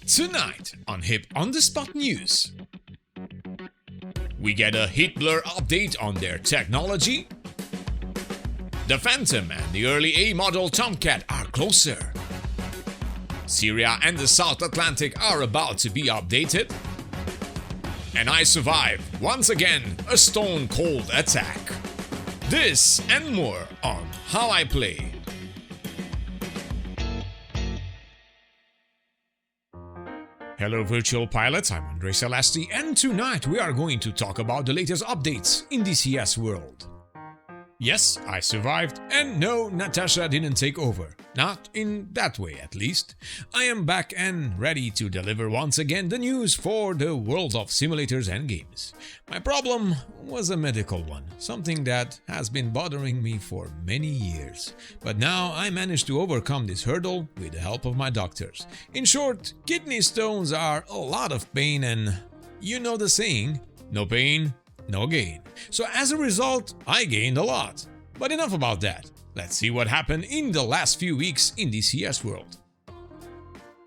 Tonight on Hip on the Spot News, we get a Heatblur update on their technology. The Phantom and the early A model Tomcat are closer. Syria and the South Atlantic are about to be updated. And I survived, once again, a stone cold attack. This and more on How I Play. Hello virtual pilots, I'm Andrei Celeste, and tonight we are going to talk about the latest updates in DCS World. Yes, I survived, and no, Natasha didn't take over. Not in that way, at least. I am back and ready to deliver once again the news for the world of simulators and games. My problem was a medical one, something that has been bothering me for many years. But now I managed to overcome this hurdle with the help of my doctors. In short, kidney stones are a lot of pain and you know the saying, no pain, no gain. So as a result, I gained a lot. But enough about that. Let's see what happened in the last few weeks in DCS World.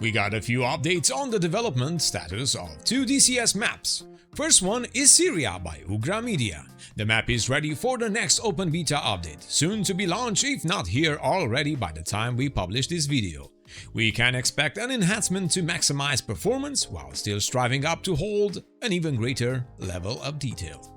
We got a few updates on the development status of two DCS maps. First one is Syria by Ugra Media. The map is ready for the next open beta update, soon to be launched if not here already by the time we publish this video. We can expect an enhancement to maximize performance while still striving up to hold an even greater level of detail.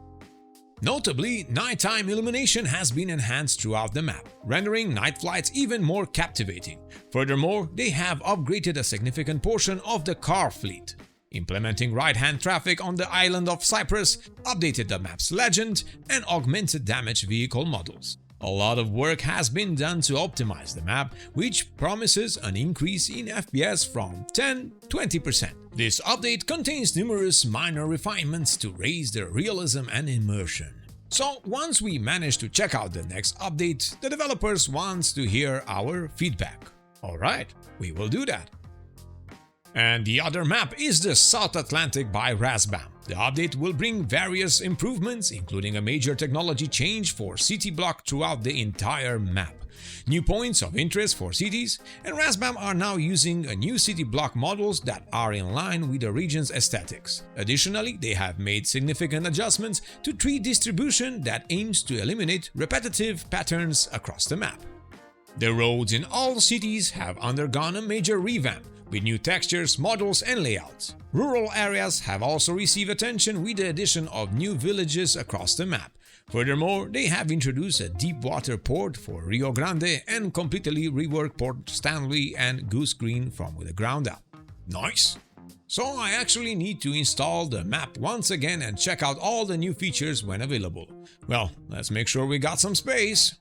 Notably, nighttime illumination has been enhanced throughout the map, rendering night flights even more captivating. Furthermore, they have upgraded a significant portion of the car fleet, implementing right-hand traffic on the island of Cyprus, updated the map's legend, and augmented damaged vehicle models. A lot of work has been done to optimize the map, which promises an increase in FPS from 10–20%. This update contains numerous minor refinements to raise the realism and immersion. So once we manage to check out the next update, the developers want to hear our feedback. Alright, we will do that. And the other map is the South Atlantic by Razbam. The update will bring various improvements, including a major technology change for city block throughout the entire map, new points of interest for cities, and Razbam are now using a new city block models that are in line with the region's aesthetics. Additionally, they have made significant adjustments to tree distribution that aims to eliminate repetitive patterns across the map. The roads in all cities have undergone a major revamp, with new textures, models, and layouts. Rural areas have also received attention with the addition of new villages across the map. Furthermore, they have introduced a deep water port for Rio Grande and completely reworked Port Stanley and Goose Green from the ground up. Nice! So I actually need to install the map once again and check out all the new features when available. Well, let's make sure we got some space.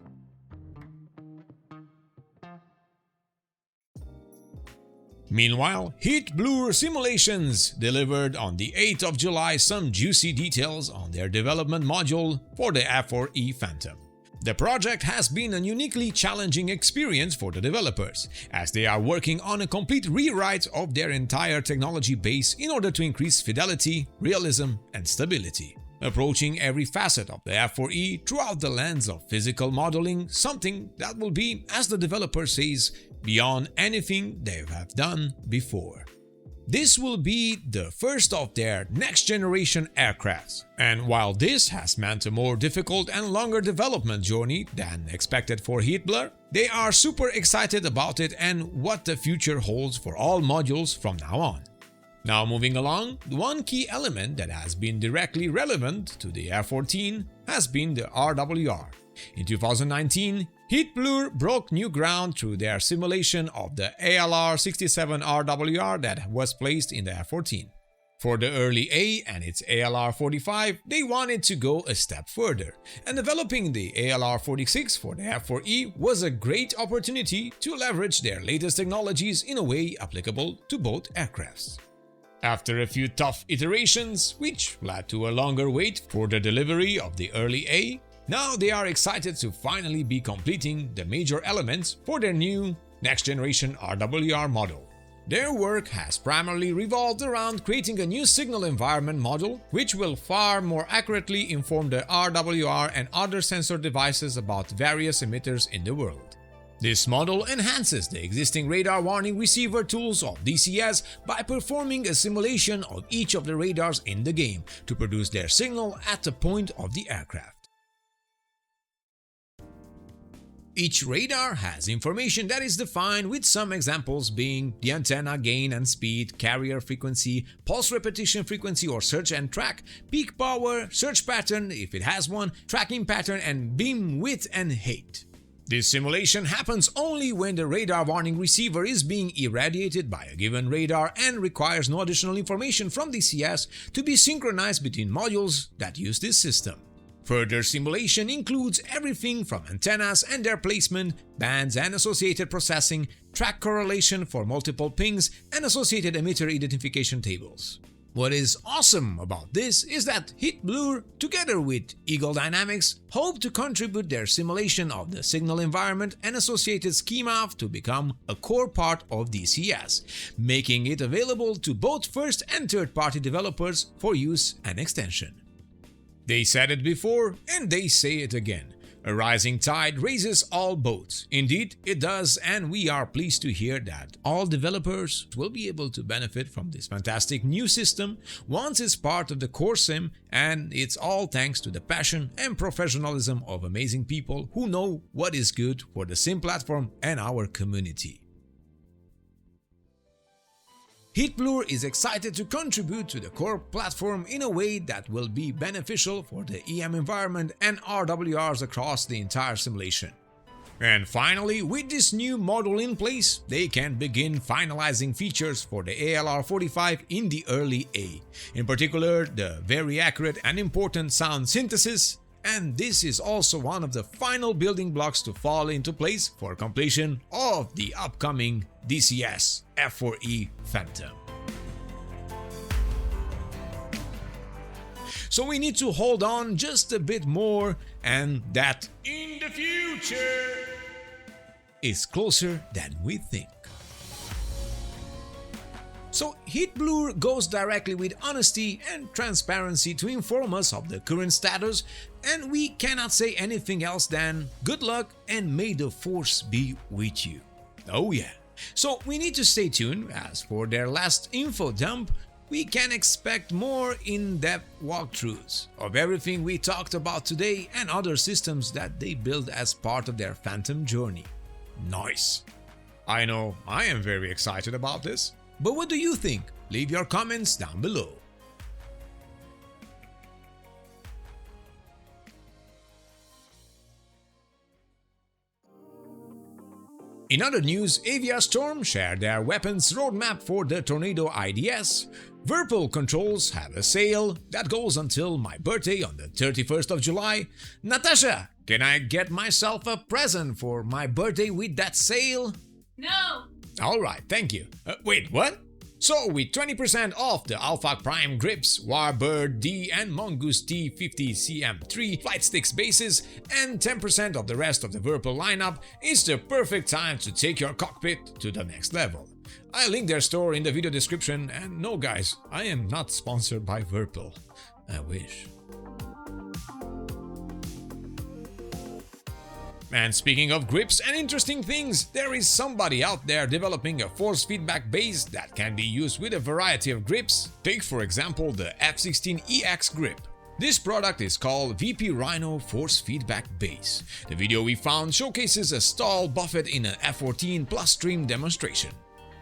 Meanwhile, Heatblur Simulations delivered on the 8th of July some juicy details on their development module for the F-4E Phantom. The project has been a uniquely challenging experience for the developers, as they are working on a complete rewrite of their entire technology base in order to increase fidelity, realism, and stability. Approaching every facet of the F-4E throughout the lens of physical modeling, something that will be, as the developer says, beyond anything they have done before. This will be the first of their next-generation aircrafts, and while this has meant a more difficult and longer development journey than expected for Heatblur, they are super excited about it and what the future holds for all modules from now on. Now moving along, one key element that has been directly relevant to the F-14 has been the RWR. In 2019, Heatblur broke new ground through their simulation of the ALR-67 RWR that was placed in the F-14. For the early A and its ALR-45, they wanted to go a step further, and developing the ALR-46 for the F-4E was a great opportunity to leverage their latest technologies in a way applicable to both aircrafts. After a few tough iterations, which led to a longer wait for the delivery of the early A, now they are excited to finally be completing the major elements for their new next-generation RWR model. Their work has primarily revolved around creating a new signal environment model, which will far more accurately inform the RWR and other sensor devices about various emitters in the world. This model enhances the existing radar warning receiver tools of DCS by performing a simulation of each of the radars in the game to produce their signal at the point of the aircraft. Each radar has information that is defined, with some examples being the antenna gain and speed, carrier frequency, pulse repetition frequency or search and track, peak power, search pattern if it has one, tracking pattern, and beam width and height. This simulation happens only when the radar warning receiver is being irradiated by a given radar and requires no additional information from DCS to be synchronized between modules that use this system. Further simulation includes everything from antennas and their placement, bands and associated processing, track correlation for multiple pings, and associated emitter identification tables. What is awesome about this is that Heatblur, together with Eagle Dynamics, hope to contribute their simulation of the signal environment and associated schema to become a core part of DCS, making it available to both first and third-party developers for use and extension. They said it before, and they say it again. A rising tide raises all boats. Indeed, it does, and we are pleased to hear that all developers will be able to benefit from this fantastic new system once it's part of the core sim, and it's all thanks to the passion and professionalism of amazing people who know what is good for the sim platform and our community. Heatblur is excited to contribute to the core platform in a way that will be beneficial for the EM environment and RWRs across the entire simulation. And finally, with this new model in place, they can begin finalizing features for the ALR45 in the early A, in particular the very accurate and important sound synthesis, and this is also one of the final building blocks to fall into place for completion of the upcoming DCS F4E Phantom. So we need to hold on just a bit more, and that in the future is closer than we think. So Heatblur goes directly with honesty and transparency to inform us of the current status, and we cannot say anything else than good luck and may the force be with you. Oh yeah. So we need to stay tuned. As for their last info dump, we can expect more in-depth walkthroughs of everything we talked about today and other systems that they build as part of their Phantom journey. Nice. I know I am very excited about this. But what do you think? Leave your comments down below. In other news, Aviastorm shared their weapons roadmap for the Tornado IDS. Whirlpool controls have a sale that goes until my birthday on the 31st of July. Natasha, can I get myself a present for my birthday with that sale? No! Alright, thank you. Wait, what? So with 20% off the Alpha Prime grips, Warbird D and Mongoose T50 CM3 flight sticks bases, and 10% of the rest of the Whirlpool lineup, it's the perfect time to take your cockpit to the next level. I link their store in the video description, and no guys, I am not sponsored by Whirlpool. I wish. And speaking of grips and interesting things, there is somebody out there developing a force feedback base that can be used with a variety of grips. Take for example the F-14EX grip. This product is called VP Rhino Force Feedback Base. The video we found showcases a stall buffet in an F-14 plus stream demonstration.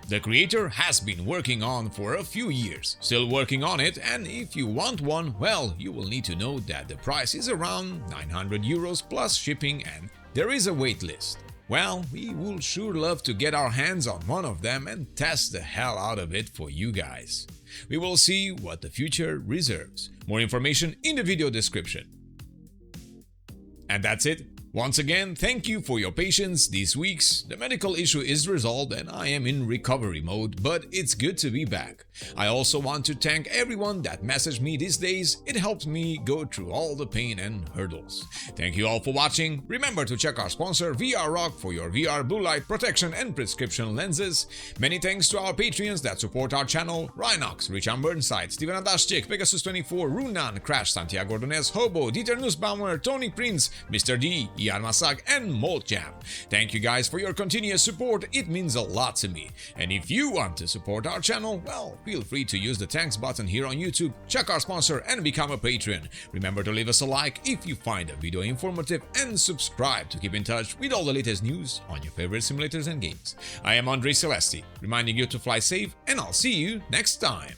The creator has been working on for a few years, still working on it, and if you want one, well, you will need to know that the price is around 900 euros plus shipping and there is a wait list. Well, we will sure love to get our hands on one of them and test the hell out of it for you guys. We will see what the future reserves. More information in the video description. And that's it. Once again, thank you for your patience these weeks. The medical issue is resolved and I am in recovery mode, but it's good to be back. I also want to thank everyone that messaged me these days. It helps me go through all the pain and hurdles. Thank you all for watching. Remember to check our sponsor VR Rock for your VR blue light protection and prescription lenses. Many thanks to our Patreons that support our channel: Rhinox, Richard Burnside, Steven Adashchik, Pegasus24, Runan, Crash, Santiago Ordonez, Hobo, Dieter Nussbaumer, Tony Prince, Mr. D, Yarmasak, and Moltjam. Thank you guys for your continuous support, it means a lot to me. And if you want to support our channel, well, feel free to use the thanks button here on YouTube, check our sponsor and become a patron. Remember to leave us a like if you find a video informative and subscribe to keep in touch with all the latest news on your favorite simulators and games. I am Andrei Celeste, reminding you to fly safe, and I'll see you next time.